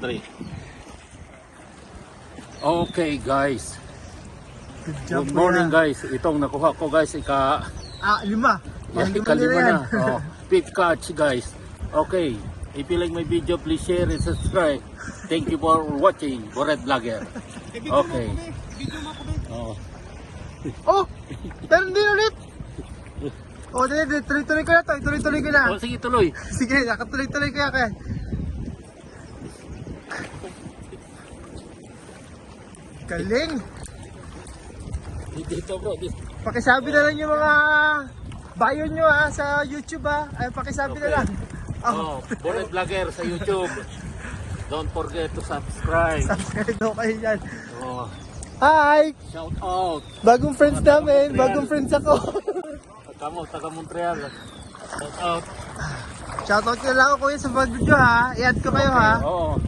3. Okay guys. Good morning guys. Itong nakuha ko guys, ika 5. ikalima na. Oh, fifth catch guys. Okay. If you like my video, please share and subscribe. Thank you for watching Bored Vlogger. Okay. Oh. Oh! Pero hindi ulit! Oh, tuloy-tuloy ko na to. Tuloy-tuloy ko na. Oh, sige tuloy. Sige, nakatuloy-tuloy ko yan kaya. Galing! Dito bro. Dito. Pakisabi na lang yung mga bio nyo sa YouTube Ay, pakisabi na lang. Oh, Bored Vlogger sa YouTube. Don't forget to subscribe. Subscribe daw kayo yan. Oh, Hi! shout out. Bagong friends namin. Bagong friends ako. Taga Montreal. Shout out. Shoutout nyo lang ako kuya sa video I-add ko kayo Oo.